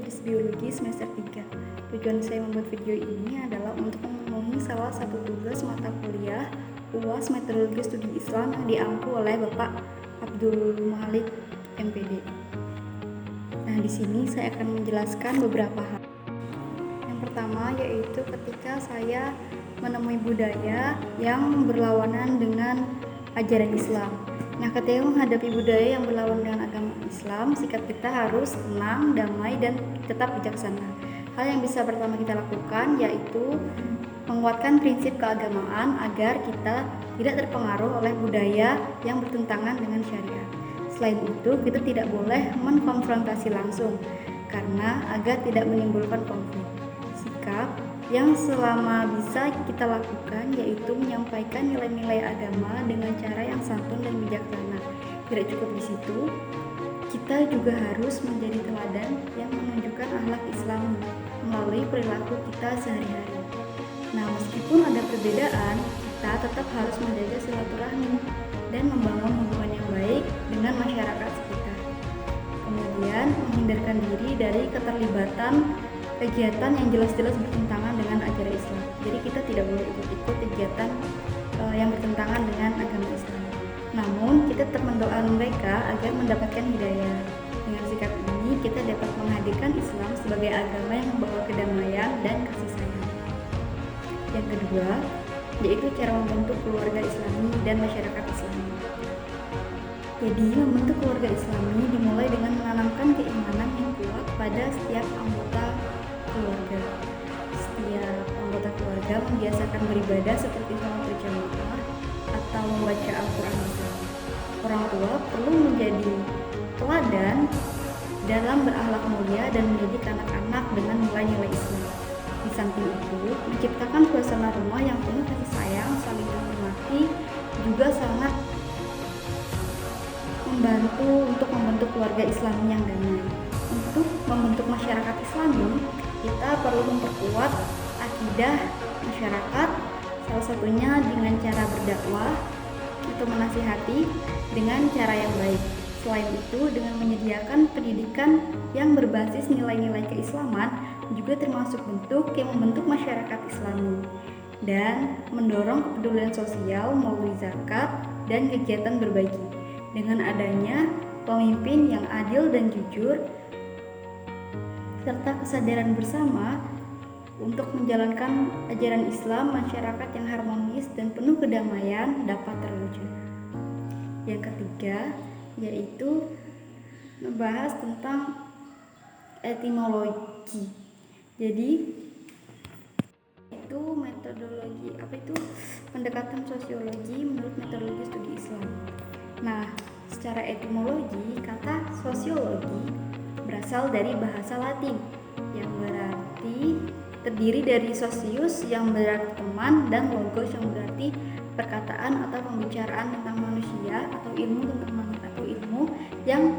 Idris Biologi semester 3. Tujuan saya membuat video ini adalah untuk memenuhi salah satu tugas mata kuliah UAS Metodologi Studi Islam yang diampu oleh Bapak Abdul Malik MPD. Nah, di sini saya akan menjelaskan beberapa hal. Yang pertama yaitu ketika saya menemui budaya yang berlawanan dengan ajaran Islam. Nah, ketika menghadapi budaya yang berlawanan dengan agama Islam, sikap kita harus tenang, damai, dan tetap bijaksana. Hal yang bisa pertama kita lakukan yaitu menguatkan prinsip keagamaan agar kita tidak terpengaruh oleh budaya yang bertentangan dengan syariat. Selain itu, kita tidak boleh mengkonfrontasi langsung karena agar tidak menimbulkan konflik. Sikap yang selama bisa kita lakukan yaitu menyampaikan nilai-nilai agama dengan cara yang santun dan bijaksana. Tidak cukup di situ, kita juga harus menjadi teladan yang menunjukkan akhlak Islam melalui perilaku kita sehari-hari. Nah, meskipun ada perbedaan, kita tetap harus menjaga silaturahmi dan membangun hubungan yang baik dengan masyarakat sekitar. Kemudian, menghindarkan diri dari keterlibatan kegiatan yang jelas-jelas bertentangan dengan ajaran Islam. Jadi kita tidak boleh ikut-ikut kegiatan yang bertentangan dengan agama Islam. Namun, kita tetap mendoakan mereka agar mendapatkan hidayah. Dengan sikap ini, kita dapat menghadirkan Islam sebagai agama yang membawa kedamaian dan kasih sayang. Yang kedua, yaitu cara membentuk keluarga Islami dan masyarakat Islami. Jadi, membentuk keluarga Islami dimulai dengan menanamkan keimanan yang kuat pada setiap anggota keluarga. Setiap anggota keluarga membiasakan beribadah seperti sholat berjamaah atau membaca Al-Quran. Orang tua perlu menjadi teladan dalam berakhlak mulia dan mendidik anak-anak dengan nilai-nilai Islam. Di samping itu, menciptakan suasana rumah yang penuh kasih sayang, saling menghormati juga sangat membantu untuk membentuk keluarga Islami yang damai. Untuk membentuk masyarakat Islami, kita perlu memperkuat akidah masyarakat, salah satunya dengan cara berdakwah atau menasihati dengan cara yang baik. Selain itu, dengan menyediakan pendidikan yang berbasis nilai-nilai keislaman juga termasuk bentuk yang membentuk masyarakat Islami dan mendorong kepedulian sosial melalui zakat dan kegiatan berbagi. Dengan adanya pemimpin yang adil dan jujur serta kesadaran bersama untuk menjalankan ajaran Islam, masyarakat yang harmonis dan penuh kedamaian dapat terwujud. Yang ketiga yaitu membahas tentang etimologi. Jadi itu metodologi pendekatan sosiologi menurut metodologi studi Islam. Nah, secara etimologi, kata sosiologi berasal dari bahasa Latin yang berarti terdiri dari socius yang berarti teman dan logos yang berarti perkataan atau pembicaraan tentang manusia atau ilmu yang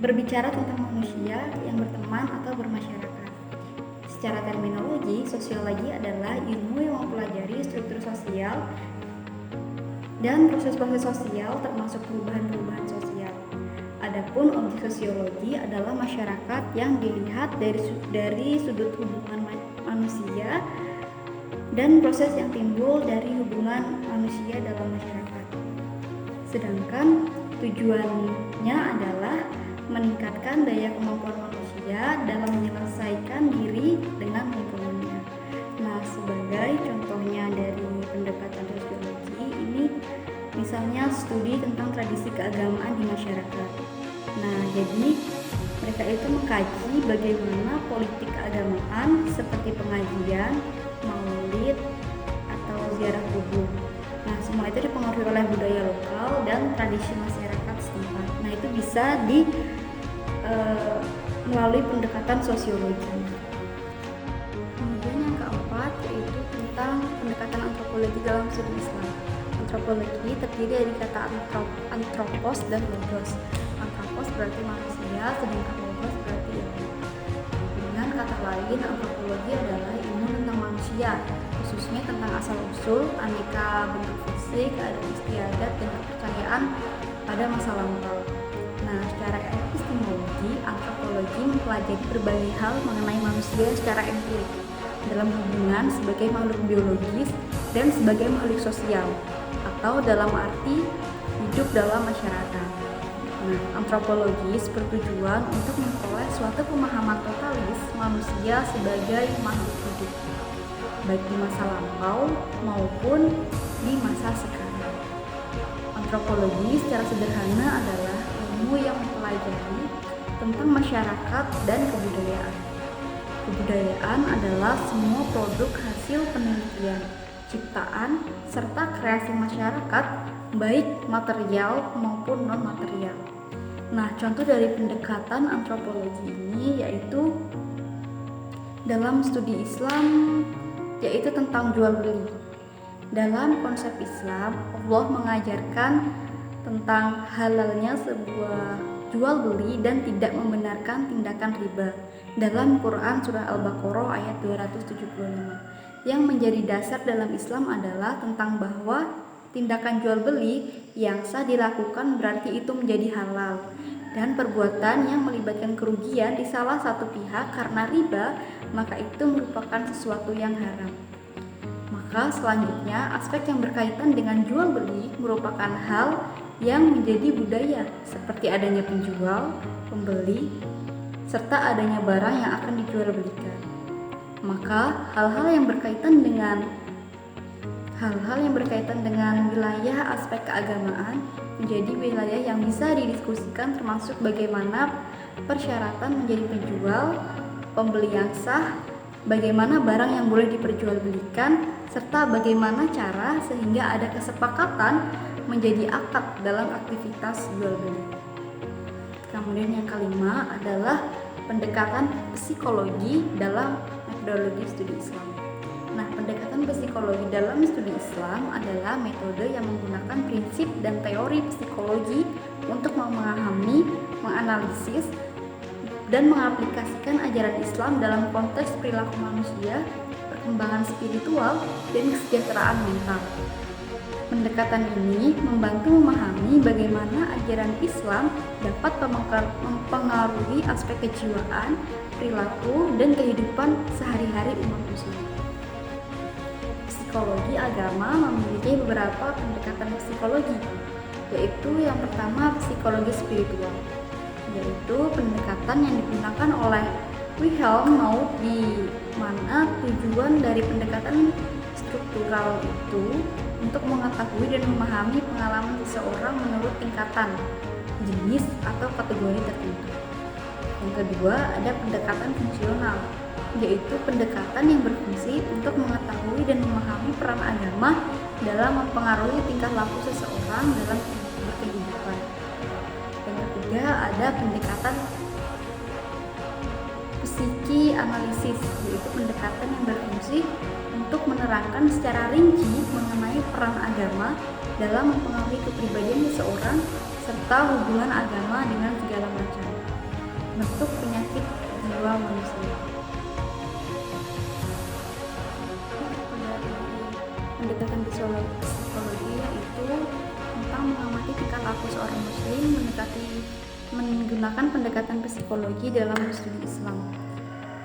berbicara tentang manusia yang berteman atau bermasyarakat. Secara terminologi, sosiologi adalah ilmu yang mempelajari struktur sosial dan proses-proses sosial termasuk perubahan-perubahan sosial. Adapun objek sosiologi adalah masyarakat yang dilihat dari sudut hubungan manusia dan proses yang timbul dari hubungan manusia dalam masyarakat. Sedangkan tujuannya adalah meningkatkan daya kemampuan manusia dalam menyelesaikan diri dengan lingkungannya. Nah, sebagai contohnya dari pendekatan sosiologi ini misalnya studi tentang tradisi keagamaan di masyarakat. Nah, jadi mereka itu mengkaji bagaimana politik keagamaan seperti pengajian, maulid, atau ziarah kubur. Nah, semua itu dipengaruhi oleh budaya lokal dan tradisi masyarakat setempat. Nah, itu bisa melalui pendekatan sosiologi. Kemudian yang keempat yaitu tentang pendekatan antropologi dalam studi Islam. Antropologi terdiri dari kata antropos dan logos. Antropos berarti manusia, sedangkan logos berarti ilmu. Dengan kata lain, antropologi adalah ilmu tentang manusia, khususnya tentang asal-usul, aneka bentuk fisik, adat istiadat, dan kepercayaan pada masa lampau. Nah, secara epistemologi, antropologi mempelajari berbagai hal mengenai manusia secara empirik dalam hubungan sebagai makhluk biologis dan sebagai makhluk sosial, atau dalam arti hidup dalam masyarakat. Nah, antropologis bertujuan untuk memperoleh suatu pemahaman totalis manusia sebagai makhluk hidup, baik di masa lampau maupun di masa sekarang. Antropologi secara sederhana adalah ilmu yang mempelajari tentang masyarakat dan kebudayaan. Kebudayaan adalah semua produk hasil penelitian, ciptaan, serta kreasi masyarakat, baik material maupun non-material. Nah, contoh dari pendekatan antropologi ini yaitu dalam studi Islam, yaitu tentang jual beli. Dalam konsep Islam, Allah mengajarkan tentang halalnya sebuah jual beli dan tidak membenarkan tindakan riba dalam Quran surah Al-Baqarah ayat 275. Yang menjadi dasar dalam Islam adalah tentang bahwa tindakan jual beli yang sah dilakukan berarti itu menjadi halal, dan perbuatan yang melibatkan kerugian di salah satu pihak karena riba, maka itu merupakan sesuatu yang haram. Maka selanjutnya aspek yang berkaitan dengan jual beli merupakan hal yang menjadi budaya, seperti adanya penjual, pembeli, serta adanya barang yang akan dijual belikan. Maka hal-hal yang berkaitan dengan wilayah aspek keagamaan menjadi wilayah yang bisa didiskusikan, termasuk bagaimana persyaratan menjadi penjual, pembeli yang sah, bagaimana barang yang boleh diperjualbelikan, serta bagaimana cara sehingga ada kesepakatan menjadi akad dalam aktivitas jual beli. Kemudian yang kelima adalah pendekatan psikologi dalam metodologi studi Islam. Nah, pendekatan psikologi dalam studi Islam adalah metode yang menggunakan prinsip dan teori psikologi untuk memahami, menganalisis, dan mengaplikasikan ajaran Islam dalam konteks perilaku manusia, perkembangan spiritual, dan kesejahteraan mental. Pendekatan ini membantu memahami bagaimana ajaran Islam dapat mempengaruhi aspek kejiwaan, perilaku, dan kehidupan sehari-hari umat muslim. Psikologi agama memiliki beberapa pendekatan psikologi, yaitu yang pertama psikologi spiritual, yaitu pendekatan yang digunakan oleh Wilhelm Naut, di mana tujuan dari pendekatan struktural itu untuk mengetahui dan memahami pengalaman seseorang menurut tingkatan, jenis, atau kategori tertentu. Yang kedua, ada pendekatan fungsional, yaitu pendekatan yang berfungsi untuk mengetahui dan memahami peran agama dalam mempengaruhi tingkah laku seseorang dalam berkehidupan. Yang ketiga, ada pendekatan psiki analisis, yaitu pendekatan yang berfungsi untuk menerangkan secara rinci mengenai peran agama dalam mempengaruhi kepribadian seseorang serta hubungan agama dengan segala macam bentuk penyakit jiwa manusia. Pendekatan psikologi yaitu tentang mengamati tingkah laku seorang muslim menggunakan pendekatan psikologi dalam studi Islam.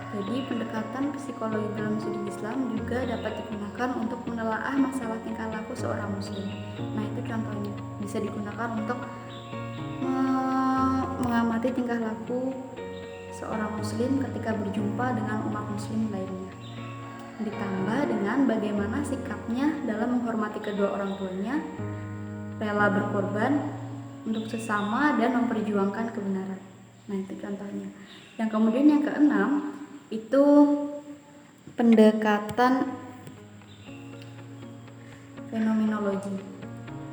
Jadi pendekatan psikologi dalam studi Islam juga dapat digunakan untuk menelaah masalah tingkah laku seorang muslim. Nah, itu contohnya bisa digunakan untuk mengamati tingkah laku seorang muslim ketika berjumpa dengan umat muslim lainnya. Ditambah dengan bagaimana sikapnya dalam menghormati kedua orang tuanya, rela berkorban untuk sesama, dan memperjuangkan kebenaran. Nah, itu contohnya. Yang kemudian yang keenam itu pendekatan fenomenologi.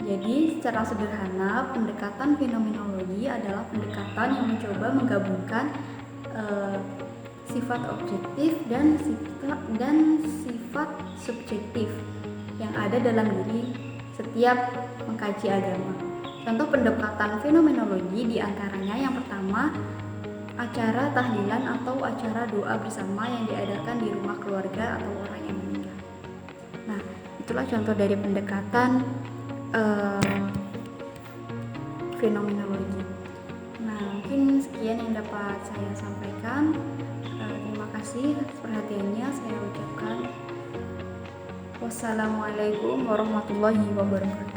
Jadi secara sederhana, pendekatan fenomenologi adalah pendekatan yang mencoba menggabungkan sifat objektif dan sifat subjektif yang ada dalam diri setiap mengkaji agama. Contoh pendekatan fenomenologi diantaranya yang pertama, acara tahlilan atau acara doa bersama yang diadakan di rumah keluarga atau orang yang meninggal. Nah, itulah contoh dari pendekatan fenomenologi. Nah, Mungkin sekian yang dapat saya sampaikan. Terima kasih atas perhatiannya saya ucapkan. Wassalamualaikum warahmatullahi wabarakatuh.